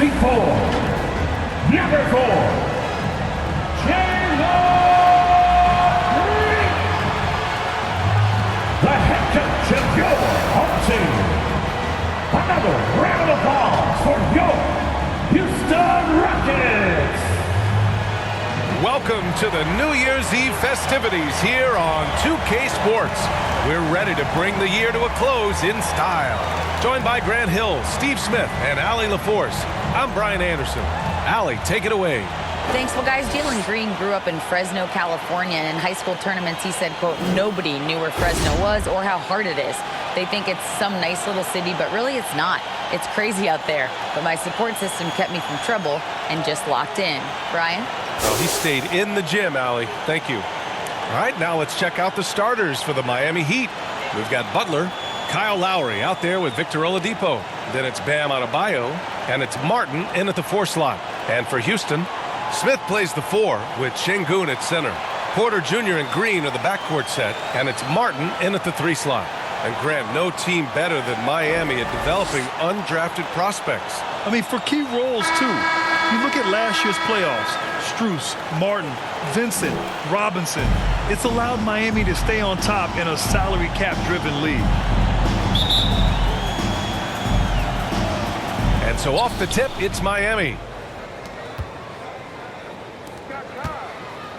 seat 4, number 4, Jalen Green, the head coach of your home team. Another round of applause for your Houston Rockets. Welcome to the New Year's Eve festivities here on 2K Sports. We're ready to bring the year to a close in style. Joined by Grant Hill, Steve Smith, and Allie LaForce. I'm Brian Anderson. Allie, take it away. Thanks. Well, guys, Jalen Green grew up in Fresno, California, and in high school tournaments, he said, quote, nobody knew where Fresno was or how hard it is. They think it's some nice little city, but really it's not. It's crazy out there. But my support system kept me from trouble and just locked in. Brian? Well, he stayed in the gym, Allie. Thank you. All right, now let's check out the starters for the Miami Heat. We've got Butler, Kyle Lowry out there with Victor Oladipo. Then it's Bam Adebayo, and it's Martin in at the 4 slot. And for Houston, Smith plays the 4 with Şengün at center. Porter Jr. and Green are the backcourt set, and it's Martin in at the 3 slot. And Grant, no team better than Miami at developing undrafted prospects. I mean, for key roles, too. You look at last year's playoffs, Strus, Martin, Vincent, Robinson. It's allowed Miami to stay on top in a salary cap-driven league. And so off the tip, it's Miami.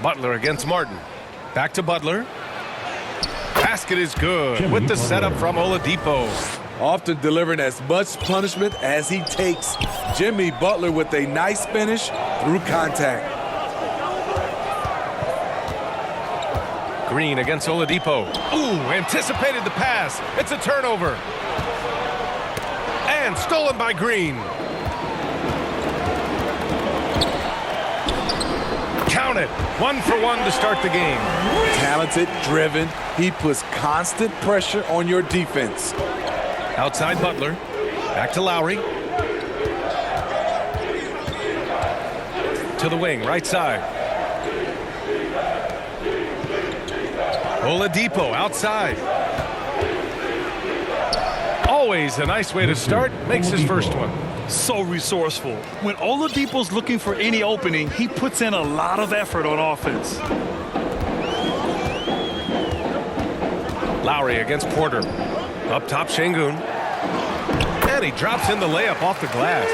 Butler against Martin. Back to Butler. Basket is good with the setup from Oladipo. Often delivering as much punishment as he takes. Jimmy Butler with a nice finish through contact. Green against Oladipo. Ooh, anticipated the pass. It's a turnover. And stolen by Green. Count it. 1 for 1 to start the game. Talented, driven. He puts constant pressure on your defense. Outside Butler. Back to Lowry. To the wing, right side. Oladipo outside. Always a nice way to start. Makes his first one. So resourceful. When Oladipo's looking for any opening, he puts in a lot of effort on offense. Lowry against Porter. Up top, Şengün. And he drops in the layup off the glass.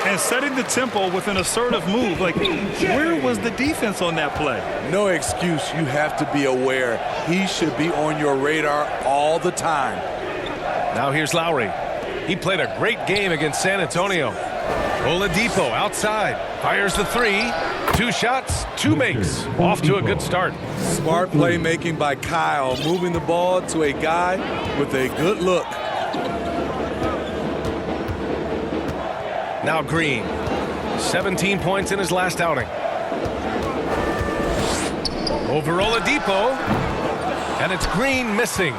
And setting the tempo with an assertive move. Like, where was the defense on that play? No excuse. You have to be aware. He should be on your radar all the time. Now here's Lowry. He played a great game against San Antonio. Oladipo outside. Fires the 3. 2 shots, 2 makes. Off to a good start. Smart playmaking by Kyle, moving the ball to a guy with a good look. Now Green. 17 points in his last outing. Over Oladipo. And it's Green missing.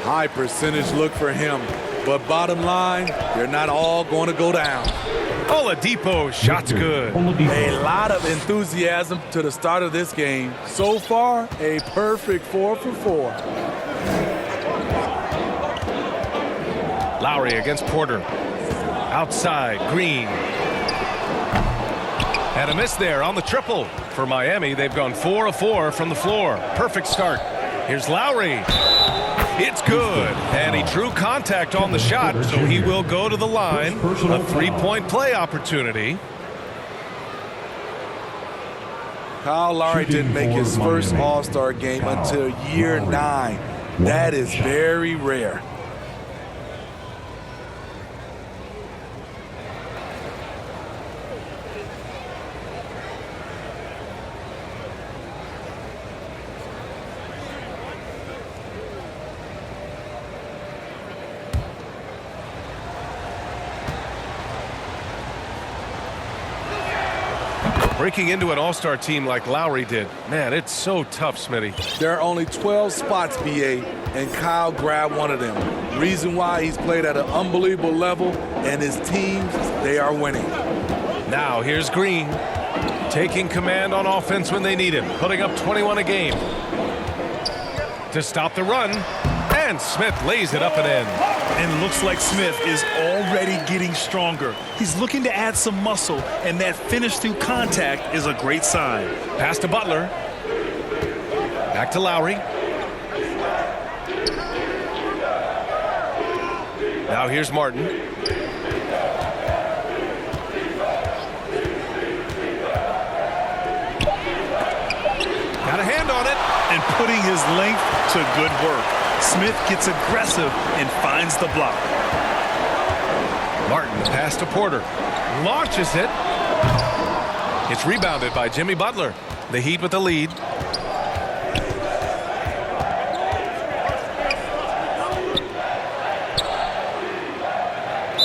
High percentage look for him. But bottom line, they're not all going to go down. Oladipo, shot's good. A lot of enthusiasm to the start of this game. So far, a perfect 4 for 4. Lowry against Porter. Outside, Green. And a miss there on the triple. For Miami, they've gone 4 of 4 from the floor. Perfect start. Here's Lowry. It's good, and he drew contact on the shot, so he will go to the line. A 3-point play opportunity. Kyle Lowry didn't make his first All-Star game until year 9. That is very rare. Breaking into an all-star team like Lowry did, man, it's so tough, Smitty. There are only 12 spots, BA, and Kyle grabbed one of them. Reason why he's played at an unbelievable level, and his teams, they are winning. Now here's Green, taking command on offense when they need him, putting up 21 a game. To stop the run, and Smith lays it up and in. And looks like Smith is already getting stronger. He's looking to add some muscle, and that finish through contact is a great sign. Pass to Butler. Back to Lowry. Now here's Martin. Got a hand on it. And putting his length to good work. Smith gets aggressive and finds the block. Martin, the pass to Porter. Launches it. It's rebounded by Jimmy Butler. The Heat with the lead.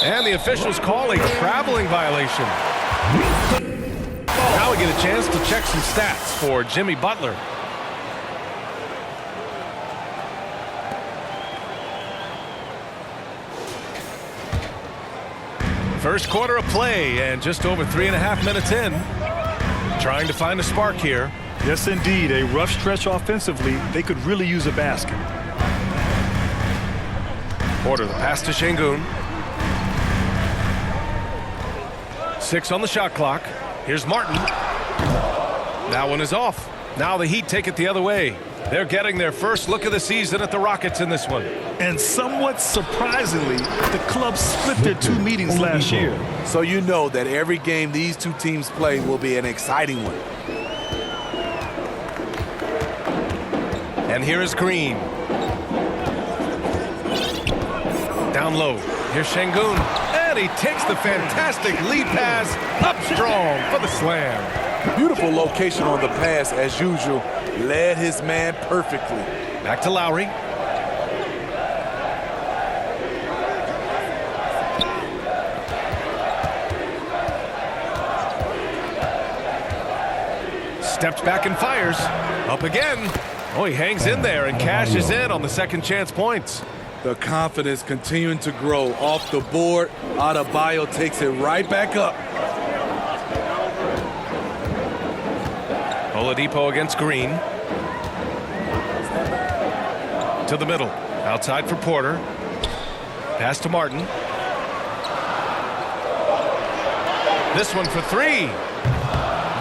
And the officials call a traveling violation. Now we get a chance to check some stats for Jimmy Butler. First quarter of play and just over 3.5 minutes in. Trying to find a spark here. Yes, indeed. A rough stretch offensively. They could really use a basket. Porter, the pass to Şengün. 6 on the shot clock. Here's Martin. That one is off. Now the Heat take it the other way. They're getting their first look of the season at the Rockets in this one. And somewhat surprisingly, the club split their 2 meetings last year. So you know that every game these two teams play will be an exciting one. And here is Green. Down low. Here's Şengün. And he takes the fantastic lead pass up strong for the slam. Beautiful location on the pass as usual. Led his man perfectly. Back to Lowry. Steps back and fires. Up again. Oh, he hangs in there and cashes in on the second chance points. The confidence continuing to grow off the board. Adebayo takes it right back up. Oladipo against Green. To the middle. Outside for Porter. Pass to Martin. This one for 3.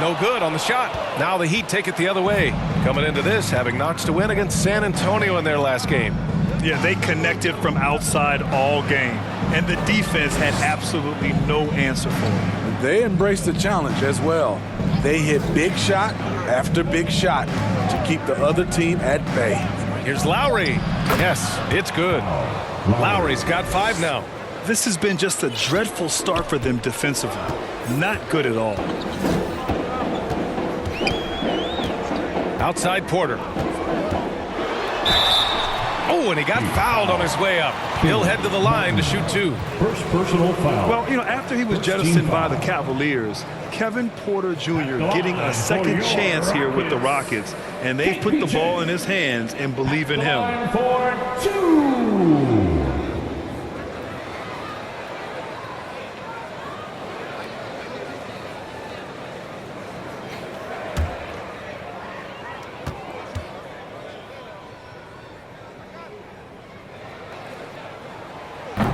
No good on the shot. Now the Heat take it the other way. Coming into this, having notched a win against San Antonio in their last game. Yeah, they connected from outside all game. And the defense had absolutely no answer for it. They embraced the challenge as well. They hit big shot after big shot to keep the other team at bay. Here's Lowry. Yes, it's good. Lowry's got 5 now. This has been just a dreadful start for them defensively. Not good at all. Outside Porter. Oh, and he got fouled on his way up. He'll head to the line to shoot 2. First personal foul. Well, you know, after he was jettisoned by the Cavaliers, Kevin Porter Jr. getting a second chance here with the Rockets, and they put the ball in his hands and believe in him. Line for 2.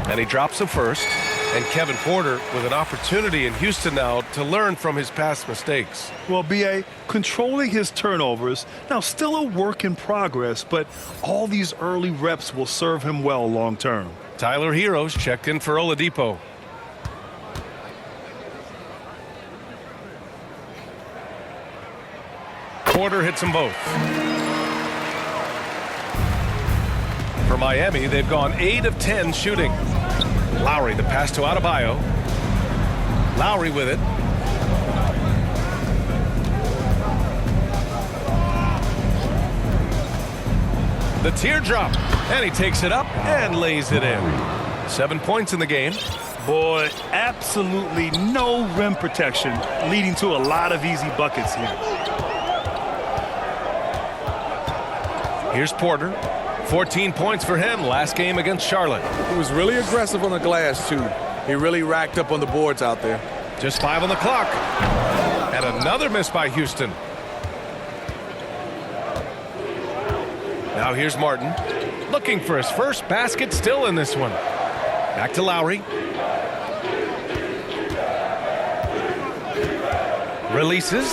And he drops the first. And Kevin Porter with an opportunity in Houston now to learn from his past mistakes. Well, B.A., controlling his turnovers, now still a work in progress, but all these early reps will serve him well long term. Tyler Heroes checked in for Oladipo. Porter hits them both. For Miami, they've gone 8 of 10 shooting. Lowry, the pass to Adebayo. Lowry with it. The teardrop, and he takes it up and lays it in. 7 points in the game. Boy, absolutely no rim protection, leading to a lot of easy buckets here. Here's Porter. 14 points for him last game against Charlotte. He was really aggressive on the glass, too. He really racked up on the boards out there. Just 5 on the clock. And another miss by Houston. Now here's Martin, looking for his first basket, still in this one. Back to Lowry. Releases.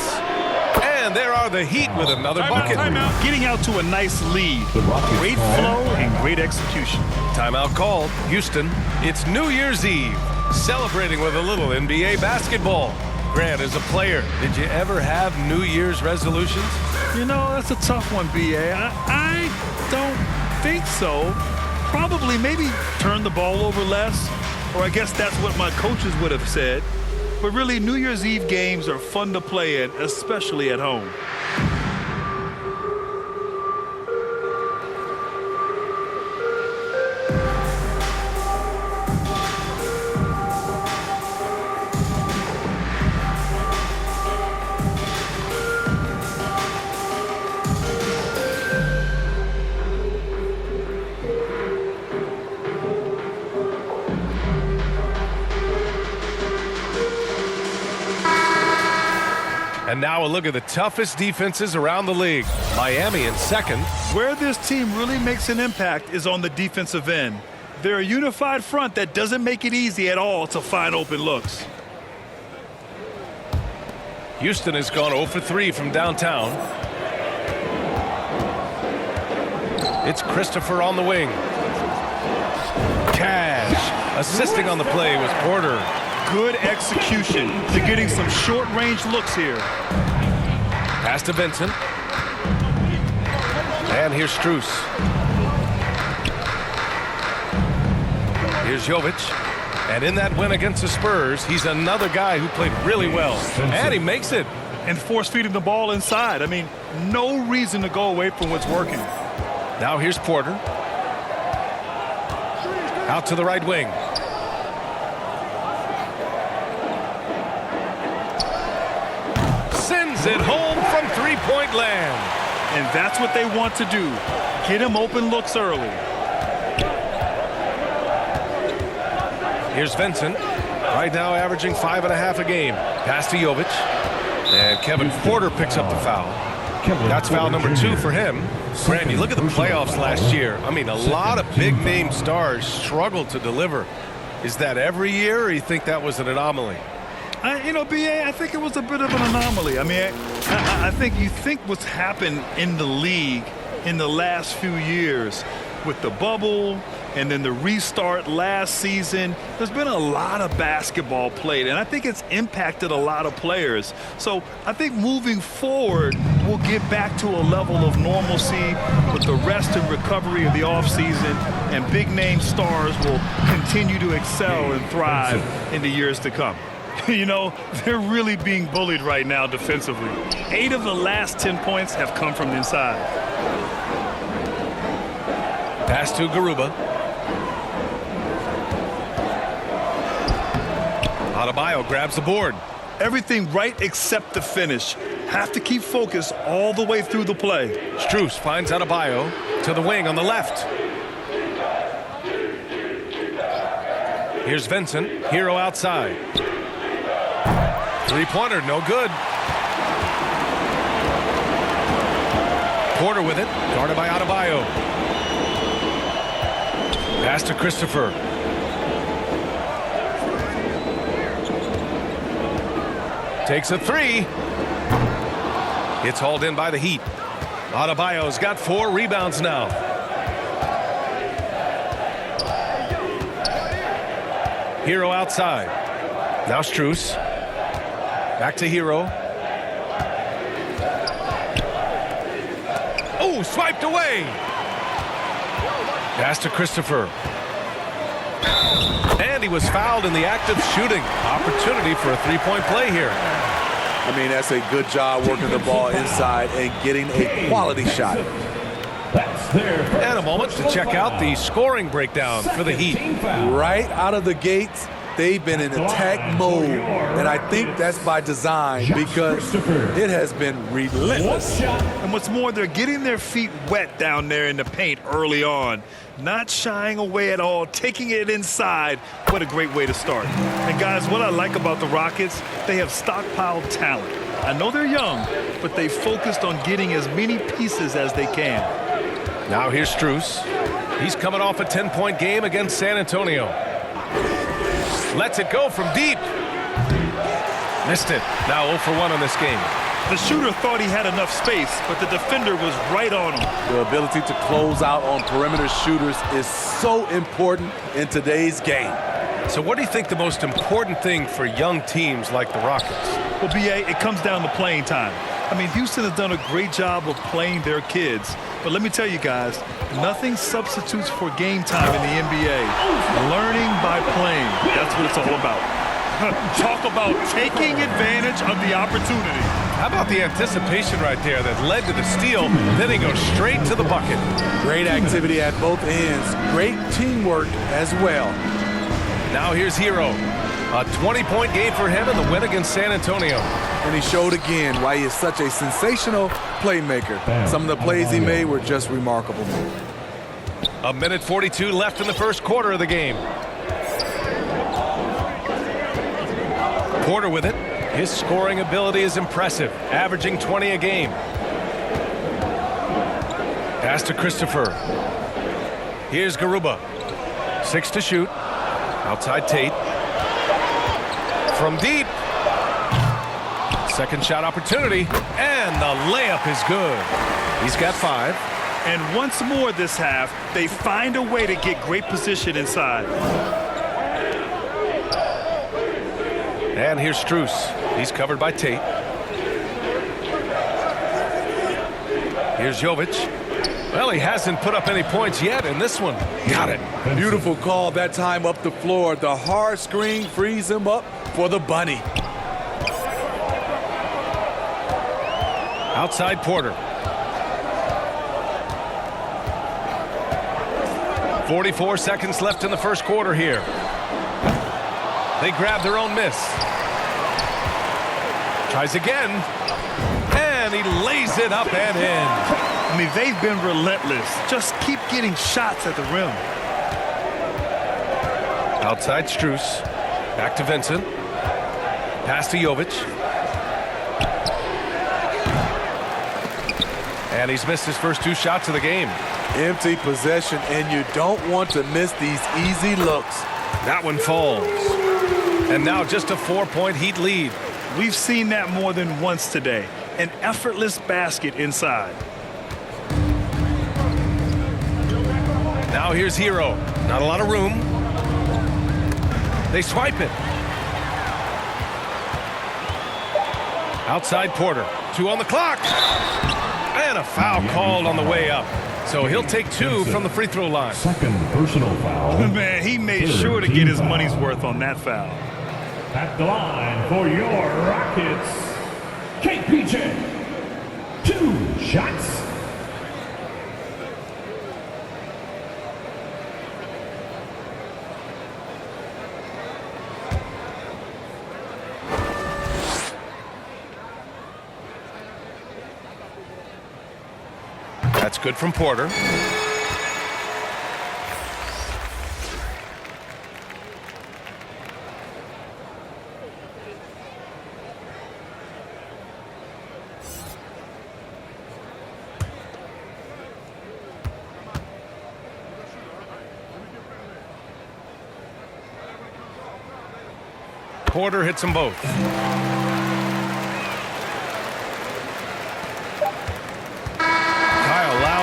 And there are the Heat with another bucket. Timeout. Getting out to a nice lead. Great flow and great execution. Timeout called. Houston, it's New Year's Eve. Celebrating with a little NBA basketball. Grant, as a player, did you ever have New Year's resolutions? You know, that's a tough one, B.A. I don't think so. Probably maybe turn the ball over less, or I guess that's what my coaches would have said. But really, New Year's Eve games are fun to play in, especially at home. And now a look at the toughest defenses around the league. Miami in second. Where this team really makes an impact is on the defensive end. They're a unified front that doesn't make it easy at all to find open looks. Houston has gone 0 for 3 from downtown. It's Christopher on the wing. Cash assisting on the play was Porter. Good execution. They're getting some short-range looks here. Pass to Vincent. And here's Strus. Here's Jovic. And in that win against the Spurs, he's another guy who played really well. And he makes it. And force-feeding the ball inside. I mean, no reason to go away from what's working. Now here's Porter. Out to the right wing. Sends it home from three-point land. And that's what they want to do. Get him open looks early. Here's Vincent. Right now averaging 5.5 a game. Pass to Jovic. And Kevin Porter picks up the foul. That's foul number 2 for him. Grant, you look at the playoffs last year. I mean, a lot of big-name stars struggled to deliver. Is that every year, or you think that was an anomaly? You know, B.A., I think it was a bit of an anomaly. I mean, I think you think what's happened in the league in the last few years with the bubble and then the restart last season, there's been a lot of basketball played, and I think it's impacted a lot of players. So I think moving forward, we'll get back to a level of normalcy with the rest and recovery of the offseason, and big-name stars will continue to excel and thrive in the years to come. You know, they're really being bullied right now defensively. 8 of the last 10 points have come from inside. Pass to Garuba. Adebayo grabs the board. Everything right except the finish. Have to keep focus all the way through the play. Strus finds Adebayo to the wing on the left. Here's Vincent. Hero outside. Three-pointer, no good. Porter with it, guarded by Adebayo. Pass to Christopher. Takes a three. It's hauled in by the Heat. Adebayo's got 4 rebounds now. Hero outside. Now Strus. Back to Hero. Oh, swiped away. Pass to Christopher. And he was fouled in the act of shooting. Opportunity for a three-point play here. I mean, that's a good job working the ball inside and getting a quality shot. And a moment to check out the scoring breakdown for the Heat. Right out of the gates, they've been in attack mode, and I think that's by design because it has been relentless. And what's more, they're getting their feet wet down there in the paint early on. Not shying away at all, taking it inside. What a great way to start. And guys, what I like about the Rockets, they have stockpiled talent. I know they're young, but they focused on getting as many pieces as they can. Now here's Strus. He's coming off a 10-point game against San Antonio. Lets it go from deep. Missed it. Now 0 for 1 in this game. The shooter thought he had enough space, but the defender was right on him. The ability to close out on perimeter shooters is so important in today's game. So what do you think the most important thing for young teams like the Rockets? Well, B.A., it comes down to playing time. I mean, Houston has done a great job of playing their kids. But let me tell you guys, nothing substitutes for game time in the NBA. Learning by playing, that's what it's all about. Talk about taking advantage of the opportunity. How about the anticipation right there that led to the steal, then he goes straight to the bucket. Great activity at both ends. Great teamwork as well. Now here's Hero. A 20-point game for him in the win against San Antonio. And he showed again why he is such a sensational playmaker. Some of the plays he made were just remarkable. A minute 42 left in the first quarter of the game. Porter with it. His scoring ability is impressive, averaging 20 a game. Pass to Christopher. Here's Garuba. 6 to shoot. Outside Tate. From deep. Second shot opportunity. And the layup is good. He's got 5. And once more this half, they find a way to get great position inside. And here's Strus. He's covered by Tate. Here's Jovic. Well, he hasn't put up any points yet in this one. Got it. Beautiful call that time up the floor. The hard screen frees him up for the bunny. Outside Porter. 44 seconds left in the first quarter here. They grab their own miss. Tries again. And he lays it up and in. I mean, they've been relentless. Just keep getting shots at the rim. Outside Strus. Back to Vincent. Pass to Jovic. And he's missed his first 2 shots of the game. Empty possession, and you don't want to miss these easy looks. That one falls. And now just a 4-point Heat lead. We've seen that more than once today. An effortless basket inside. Now here's Hero. Not a lot of room. They swipe it. Outside Porter. 2 on the clock. And a foul called on the way up. So he'll take 2 from the free throw line. Second personal foul. Man, he made sure to get his money's worth on that foul. At the line for your Rockets, KPJ. 2 shots. That's good from Porter. Porter hits them both.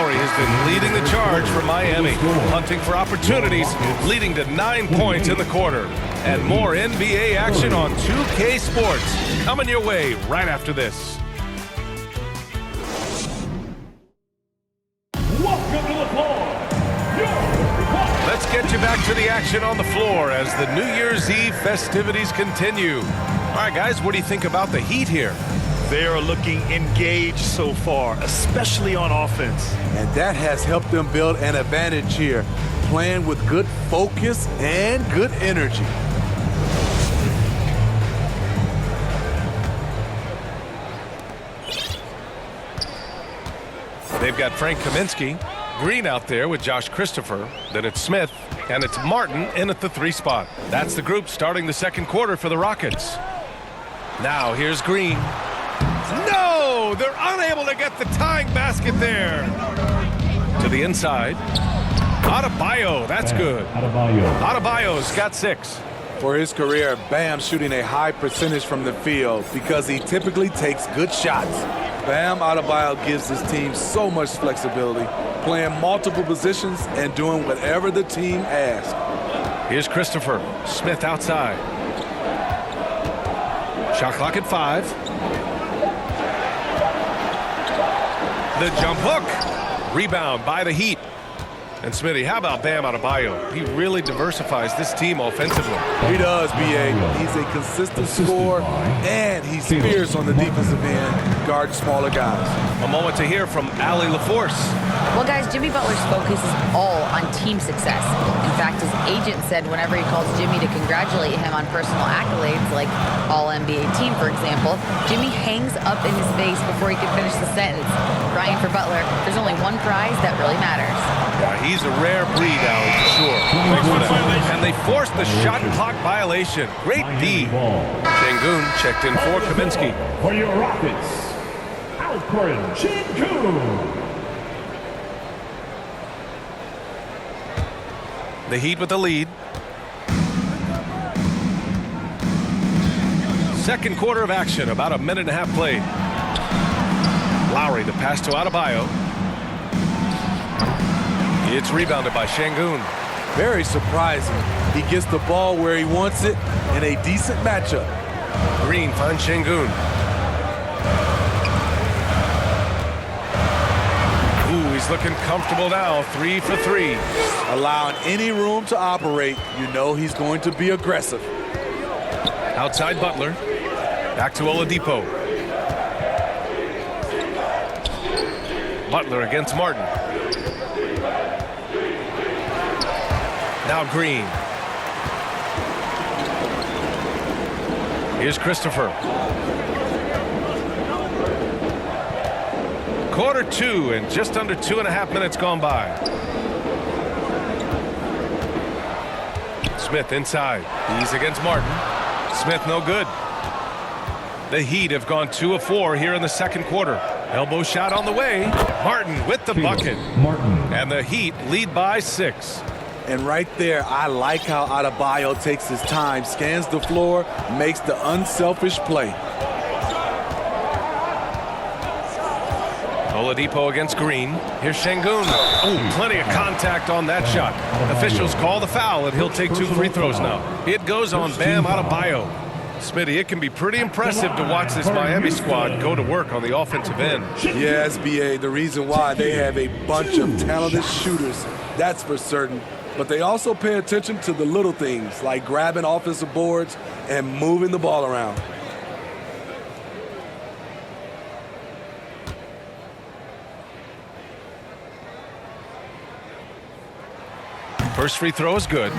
Has been leading the charge for Miami, hunting for opportunities, leading to 9 points in the quarter. And more NBA action on 2K Sports coming your way right after this. Welcome to the floor. Let's get you back to the action on the floor as the New Year's Eve festivities continue. All right, guys, what do you think about the Heat here? They are looking engaged so far, especially on offense. And that has helped them build an advantage here, playing with good focus and good energy. They've got Frank Kaminsky, Green out there with Josh Christopher, then it's Smith, and it's Martin in at the 3 spot. That's the group starting the second quarter for the Rockets. Now here's Green. No, they're unable to get the tying basket there. To the inside. Adebayo, that's good. Adebayo's got 6. For his career, Bam shooting a high percentage from the field because he typically takes good shots. Bam Adebayo gives his team so much flexibility, playing multiple positions and doing whatever the team asks. Here's Christopher. Smith outside. Shot clock at 5. The jump hook. Rebound by the Heat. And Smitty, how about Bam Adebayo? He really diversifies this team offensively. He does, B.A. He's a consistent scorer, and he's fierce on the defensive end, guarding smaller guys. A moment to hear from Allie LaForce. Well, guys, Jimmy Butler's focus is all on team success. In fact, his agent said whenever he calls Jimmy to congratulate him on personal accolades, like All-NBA team, for example, Jimmy hangs up in his face before he can finish the sentence. Ryan, for Butler, there's only one prize that really matters. Yeah, he's a rare breed, Allie, for sure. Thanks for that. And they forced the shot clock violation. Great D. Şengün checked in for Kaminsky. For your Rockets, Alperen Şengün. The Heat with the lead. Second quarter of action, about a minute and a half played. Lowry, the pass to Adebayo. It's rebounded by Şengün. Very surprising. He gets the ball where he wants it in a decent matchup. Green finds Şengün. Ooh, he's looking comfortable now. 3 for 3. Allowing any room to operate, you know he's going to be aggressive. Outside Butler. Back to Oladipo. Butler against Martin. Now Green. Here's Christopher. Quarter 2 and just under 2.5 minutes gone by. Smith inside. He's against Martin. Smith no good. The Heat have gone 2 of 4 here in the second quarter. Elbow shot on the way. Martin with the bucket. And the Heat lead by 6. And right there, I like how Adebayo takes his time, scans the floor, makes the unselfish play. Oladipo against Green. Here's Şengün. Ooh, plenty of contact on that shot. Officials call the foul, and he'll take 2 free throws now. It goes on Bam Adebayo. Smitty, it can be pretty impressive to watch this Miami squad go to work on the offensive end. Yes, B.A., the reason why they have a bunch of talented shooters, that's for certain. But they also pay attention to the little things, like grabbing offensive boards and moving the ball around. First free throw is good.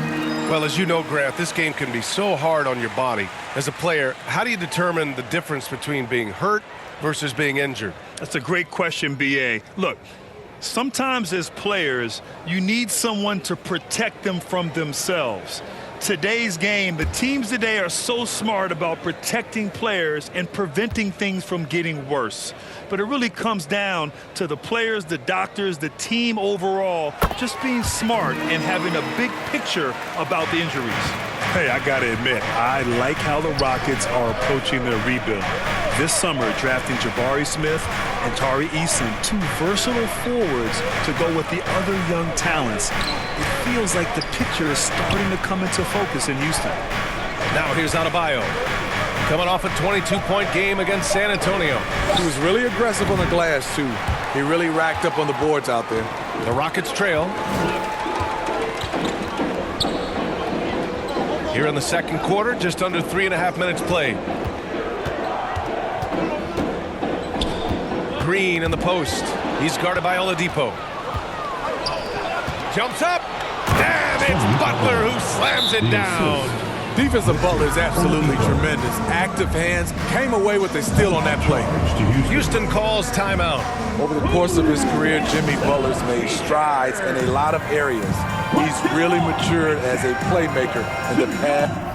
Well, as you know, Grant, this game can be so hard on your body. As a player, how do you determine the difference between being hurt versus being injured? That's a great question, B.A. Look, sometimes as players, you need someone to protect them from themselves. Today's game, the teams today are so smart about protecting players and preventing things from getting worse. But it really comes down to the players, the doctors, the team overall, just being smart and having a big picture about the injuries. Hey, I got to admit, I like how the Rockets are approaching their rebuild. This summer, drafting Jabari Smith and Tari Eason, 2 versatile forwards to go with the other young talents. It feels like the picture is starting to come into focus in Houston. Now here's Adebayo. Coming off a 22-point game against San Antonio. He was really aggressive on the glass, too. He really racked up on the boards out there. The Rockets trail. Here in the second quarter, just under 3.5 minutes played. Green in the post. He's guarded by Oladipo. Jumps up. And it's Butler who slams it down. Defense of Butler is absolutely tremendous. Active hands, came away with a steal on that play. Houston calls timeout. Over the course of his career, Jimmy Butler's made strides in a lot of areas. He's really matured as a playmaker in the past.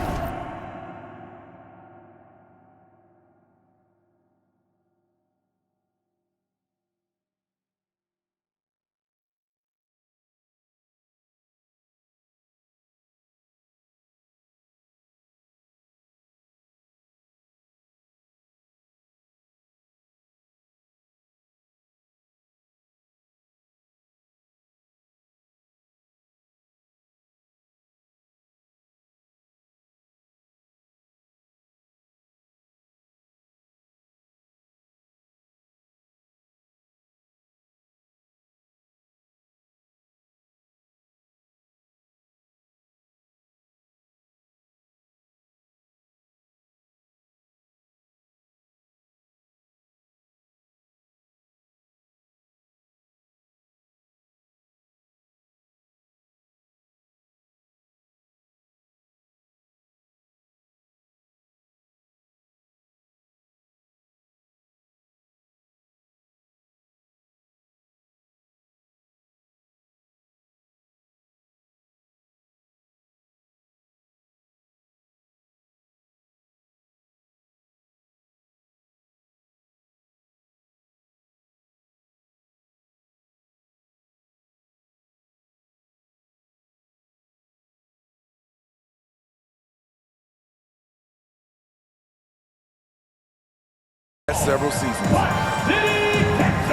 last several seasons. City, Texas.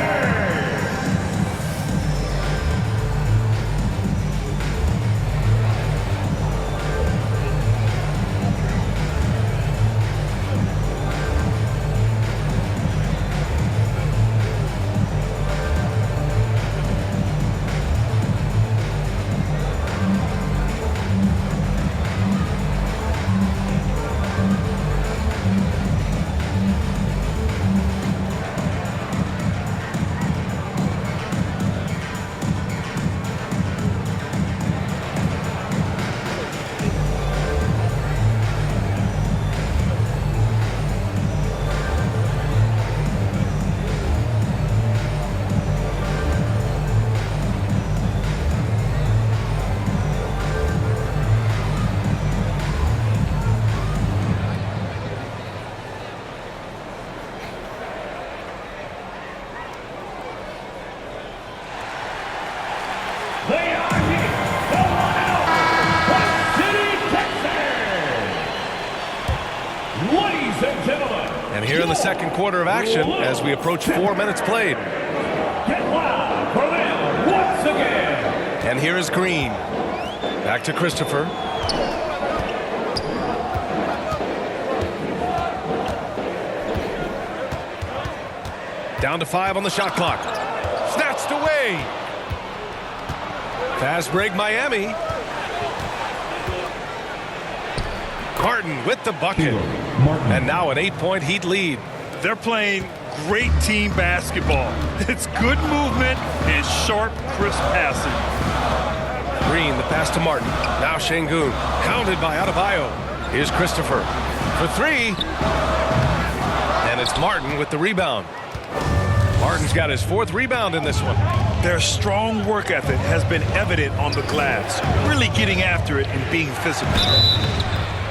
They are here, the one and only West City, Texas. Ladies and gentlemen. And here in the second quarter of action as we approach 4 minutes played. Get loud for them once again. And here is Green. Back to Christopher. Down to 5 on the shot clock. Snatched away. Fast break, Miami. Martin with the bucket. And now an 8-point Heat lead. They're playing great team basketball. It's good movement and sharp, crisp passing. Green, the pass to Martin. Now Şengün, counted by Adebayo. Here's Christopher for 3. And it's Martin with the rebound. Martin's got his 4th rebound in this one. Their strong work ethic has been evident on the glass, really getting after it and being physical.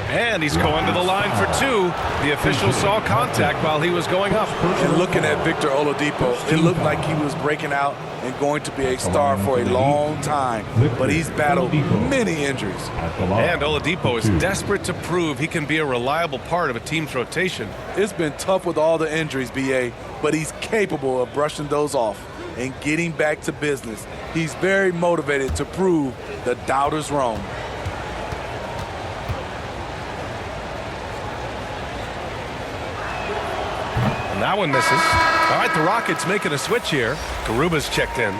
And he's going to the line for 2. The official saw contact while he was going up. And looking at Victor Oladipo, it looked like he was breaking out and going to be a star for a long time. But he's battled many injuries. And Oladipo is desperate to prove he can be a reliable part of a team's rotation. It's been tough with all the injuries, BA, but he's capable of brushing those off and getting back to business. He's very motivated to prove the doubters wrong. And that one misses. All right, the Rockets making a switch here. Garuba's checked in.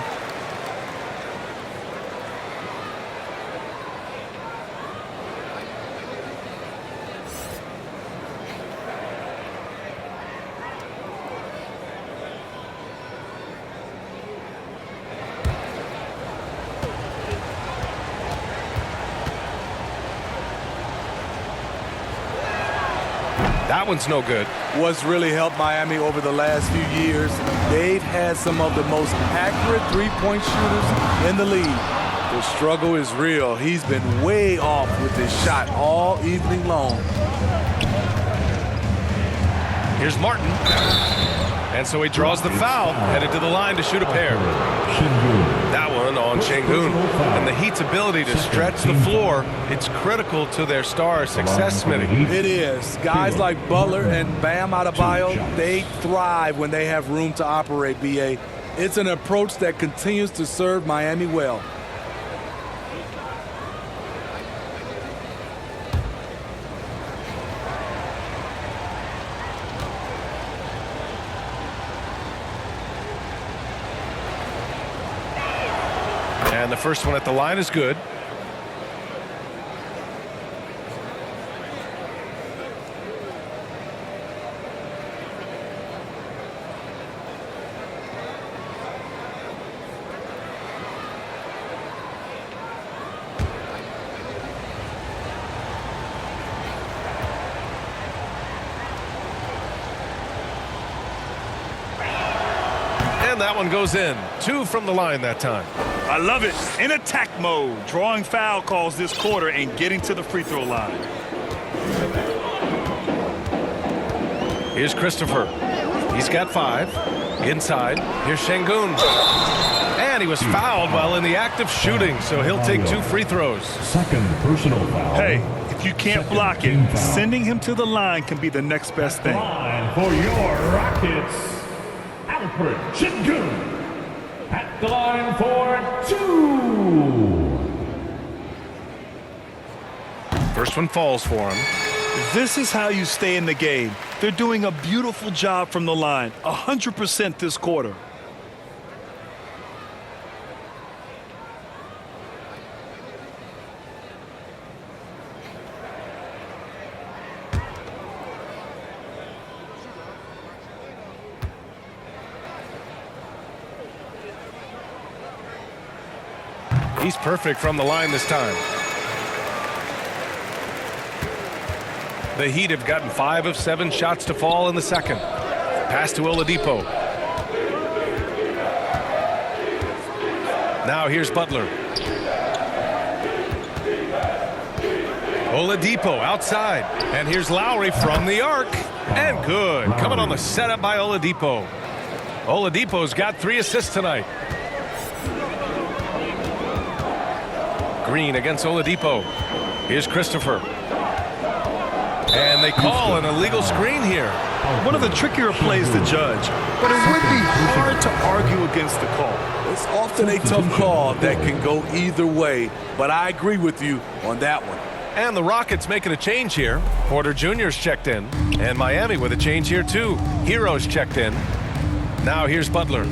That one's no good. What's really helped Miami over the last few years, they've had some of the most accurate three-point shooters in the league. The struggle is real. He's been way off with his shot all evening long. Here's Martin. And so he draws the foul, headed to the line to shoot a pair. That one on Şengün. And the Heat's ability to stretch the floor, it's critical to their star success, Smitty. It is. Guys like Butler and Bam Adebayo, they thrive when they have room to operate, BA. It's an approach that continues to serve Miami well. And the first one at the line is good. And that one goes in. 2 from the line that time. I love it. In attack mode, drawing foul calls this quarter and getting to the free throw line. Here's Christopher. He's got 5. Inside. Here's Şengün. And And he was fouled while in the act of shooting, so he'll take 2 free throws. Second personal foul. Hey, if you can't block it, sending him to the line can be the next best thing. Line for your Rockets, Alfred Sengun. At the line for 2. First one falls for him. This is how you stay in the game. They're doing a beautiful job from the line, 100% this quarter. He's perfect from the line this time. The Heat have gotten 5 of 7 shots to fall in the second. Pass to Oladipo. Now here's Butler. Oladipo outside. And here's Lowry from the arc. And good. Coming on the setup by Oladipo. Oladipo's got 3 assists tonight. Green against Oladipo. Here's Christopher. And they call an illegal screen here. One of the trickier plays to judge, but it would be hard to argue against the call. It's often a tough call that can go either way, but I agree with you on that one. And the Rockets making a change here. Porter Jr.'s checked in. And Miami with a change here too. Hero's checked in. Now here's Butler.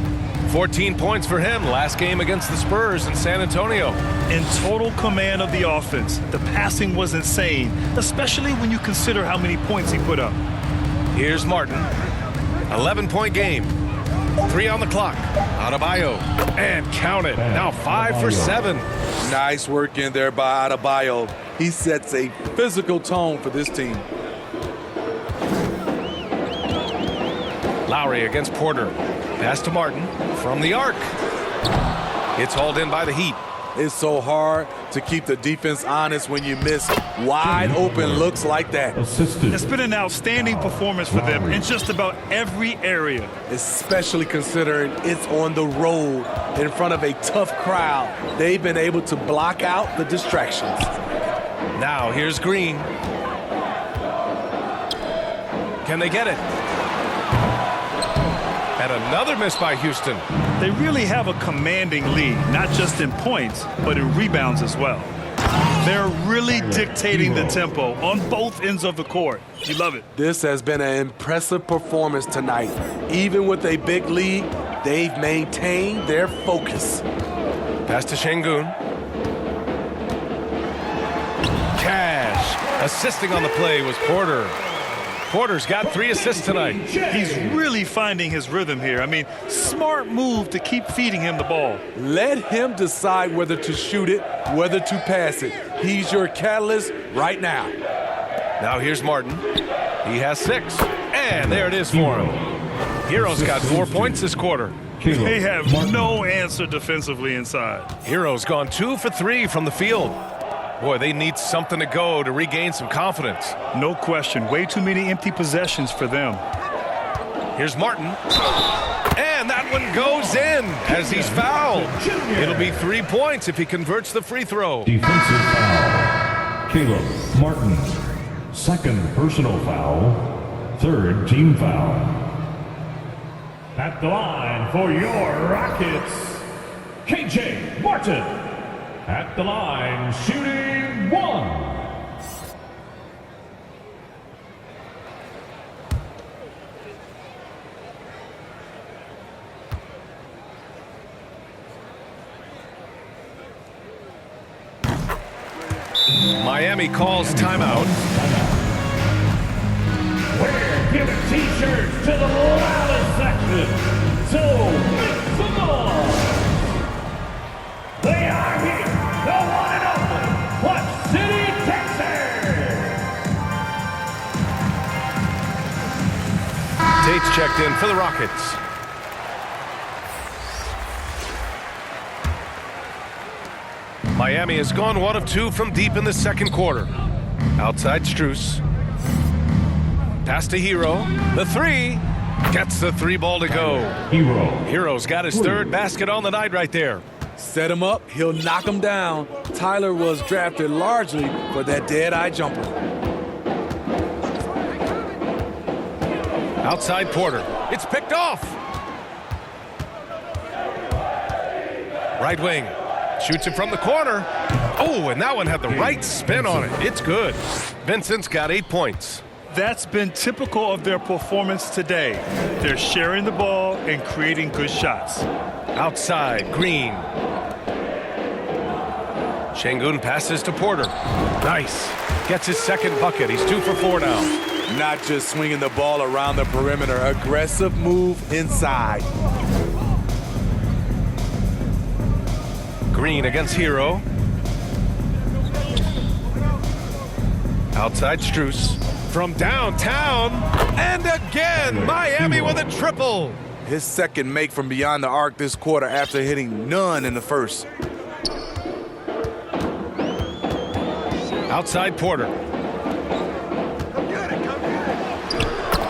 14 points for him last game against the Spurs in San Antonio. In total command of the offense, the passing was insane, especially when you consider how many points he put up. Here's Martin. 11-point game. 3 on the clock. Adebayo. And count it. Now 5 for 7. Nice work in there by Adebayo. He sets a physical tone for this team. Lowry against Porter. Pass to Martin from the arc. It's hauled in by the Heat. It's so hard to keep the defense honest when you miss wide open looks like that. Assisted. It's been an outstanding performance for them in just about every area. Especially considering it's on the road in front of a tough crowd. They've been able to block out the distractions. Now here's Green. Can they get it? And another miss by Houston. They really have a commanding lead, not just in points, but in rebounds as well. They're really dictating the tempo on both ends of the court. You love it. This has been an impressive performance tonight. Even with a big lead, they've maintained their focus. Pass to Sengun. Cash. Assisting on the play was Porter. Porter's got 3 assists tonight. He's really finding his rhythm here. I mean, smart move to keep feeding him the ball. Let him decide whether to shoot it, whether to pass it. He's your catalyst right now. Now here's Martin. He has 6. And there it is for him. Hero's got 4 points this quarter. They have no answer defensively inside. Hero's gone 2 for 3 from the field. Boy, they need something to go to regain some confidence. No question. Way too many empty possessions for them. Here's Martin. And that one goes in as he's fouled. It'll be 3 points if he converts the free throw. Defensive foul. Caleb Martin. Second personal foul. Third team foul. At the line for your Rockets, KJ Martin. At the line, shooting 1. Miami calls timeout. We're giving t-shirts to the loudest section. So make some noise. They are here. The one and only Clutch City, Texas. Tate's checked in for the Rockets. Miami has gone 1 of 2 from deep in the second quarter. Outside Strus. Pass to Hero. The 3. Gets the 3 ball to go. Hero's got his 3rd basket on the night right there. Set him up, he'll knock him down. Tyler was drafted largely for that dead-eye jumper. Outside Porter. It's picked off. Right wing. Shoots it from the corner. Oh, and that one had the right spin on it. It's good. Vincent's got 8 points. That's been typical of their performance today. They're sharing the ball and creating good shots. Outside, Green. Şengün passes to Porter. Nice. Gets his 2nd bucket. He's 2 for 4 now. Not just swinging the ball around the perimeter, aggressive move inside. Green against Hero. Outside Strus. From downtown. And again, Miami with a triple. His 2nd make from beyond the arc this quarter after hitting none in the 1st. Outside Porter.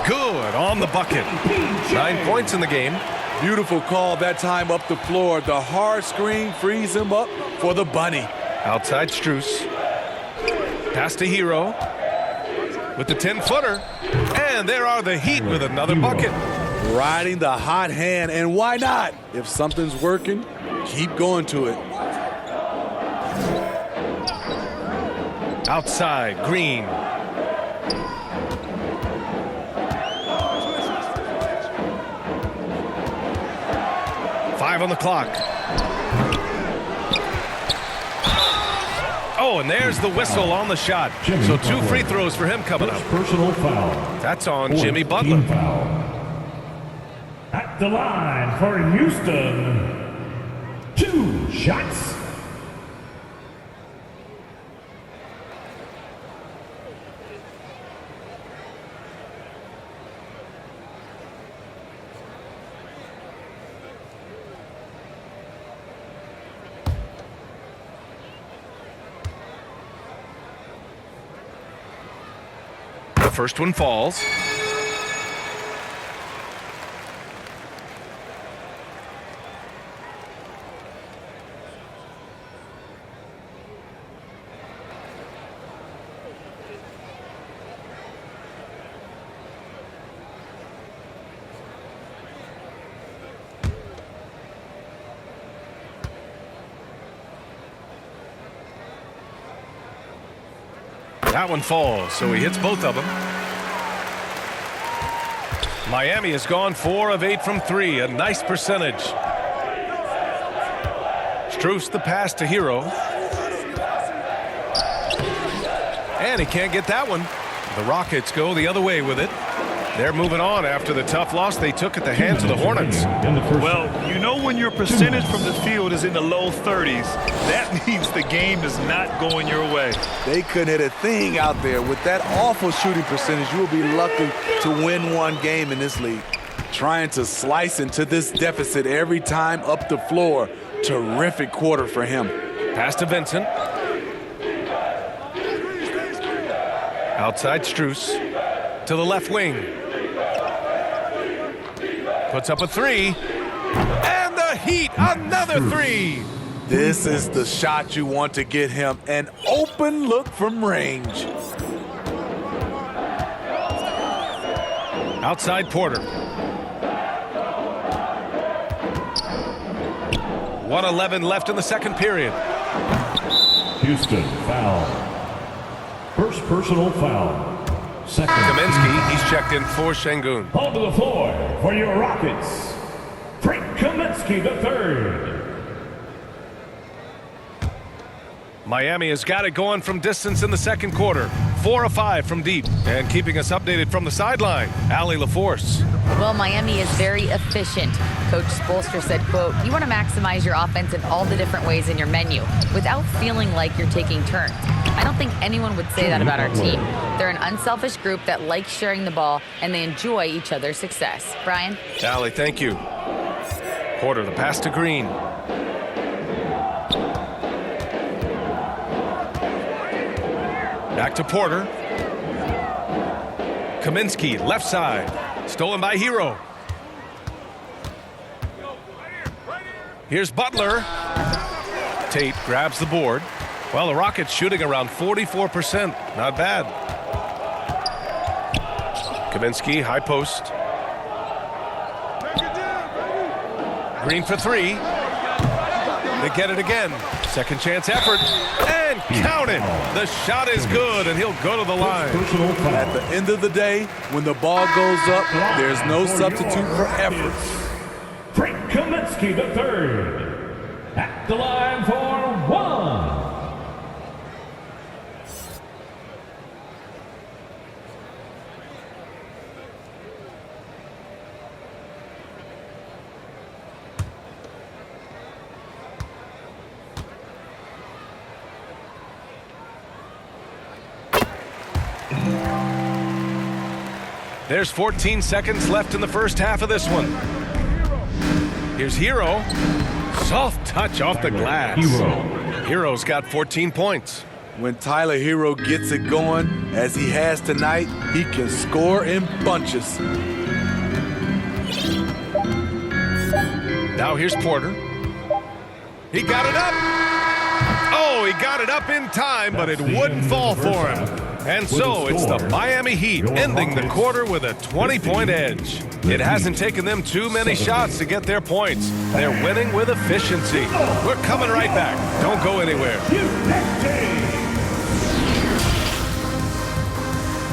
Good on the bucket. 9 points in the game. Beautiful call that time up the floor. The hard screen frees him up for the bunny. Outside Strus. Pass to Hero. With the 10-footer. And there are the Heat with another bucket. Riding the hot hand, and why not? If something's working, keep going to it. Outside, Green. Five on the clock. Oh, and there's the whistle on the shot. So 2 free throws for him coming up. Personal foul. That's on Jimmy Butler. Foul. At the line for Houston. 2 shots. The first one falls. That one falls, so he hits both of them. Miami has gone 4 of 8 from 3, a nice percentage. Strus the pass to Hero. And he can't get that one. The Rockets go the other way with it. They're moving on after the tough loss they took at the hands of the Hornets. Well, you know when your percentage from the field is in the low 30s, that means the game is not going your way. They couldn't hit a thing out there. With that awful shooting percentage, you will be lucky to win one game in this league. Trying to slice into this deficit every time up the floor. Terrific quarter for him. Pass to Vincent. Outside Strus. To the left wing. Puts up a 3. And the Heat, another 3. This is the shot you want to get him. An open look from range. Outside Porter. 1:11 left in the second period. Houston foul. First personal foul. Second. Kaminsky, he's checked in for Şengün. Onto the floor for your Rockets, Frank Kaminsky III. Miami has got it going from distance in the second quarter. 4 of 5 from deep. And keeping us updated from the sideline, Allie LaForce. Well, Miami is very efficient. Coach Spoelstra said, quote, "You want to maximize your offense in all the different ways in your menu without feeling like you're taking turns." I don't think anyone would say that about our team. They're an unselfish group that likes sharing the ball, and they enjoy each other's success. Brian? Allie, thank you. Porter, the pass to Green. Back to Porter. Kaminsky, left side. Stolen by Hero. Here's Butler. Tate grabs the board. Well, the Rockets shooting around 44%. Not bad. Kaminsky, high post. Green for three. They get it again. Second chance effort. And count it. The shot is good, and he'll go to the line. At the end of the day, when the ball goes up, there's no substitute for effort. Frank Kaminsky III at the line for one. There's 14 seconds left in the first half of this one. Here's Hero. Soft touch off the glass. Hero's got 14 points. When Tyler Hero gets it going, as he has tonight, he can score in bunches. Now here's Porter. He got it up. Oh, he got it up in time, but it wouldn't fall for him. And so it's the Miami Heat ending the quarter with a 20-point edge. It hasn't taken them too many shots to get their points. They're winning with efficiency. We're coming right back. Don't go anywhere.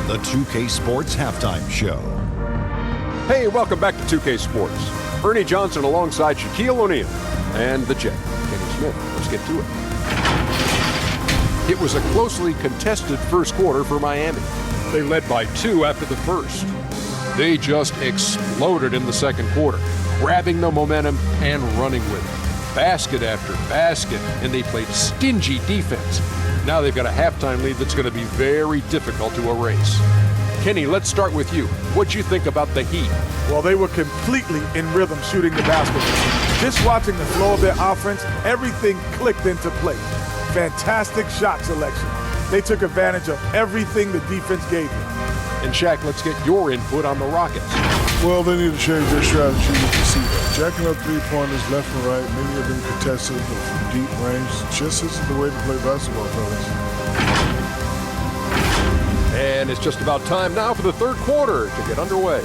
The 2K Sports Halftime Show. Hey, welcome back to 2K Sports. Ernie Johnson alongside Shaquille O'Neal and the Jet, Kenny Smith. Let's get to it. It was a closely contested first quarter for Miami. They led by 2 after the first. They just exploded in the second quarter, grabbing the momentum and running with it. Basket after basket, and they played stingy defense. Now they've got a halftime lead that's going to be very difficult to erase. Kenny, let's start with you. What'd you think about the Heat? Well, they were completely in rhythm shooting the basketball. Just watching the flow of their offense, everything clicked into place. Fantastic shot selection. They took advantage of everything the defense gave them. And Shaq, let's get your input on the Rockets. Well, they need to change their strategy. You can see that. Jacking up three-pointers left and right, maybe they've been contested or from deep range. Just isn't the way to play basketball, fellas. And it's just about time now for the third quarter to get underway.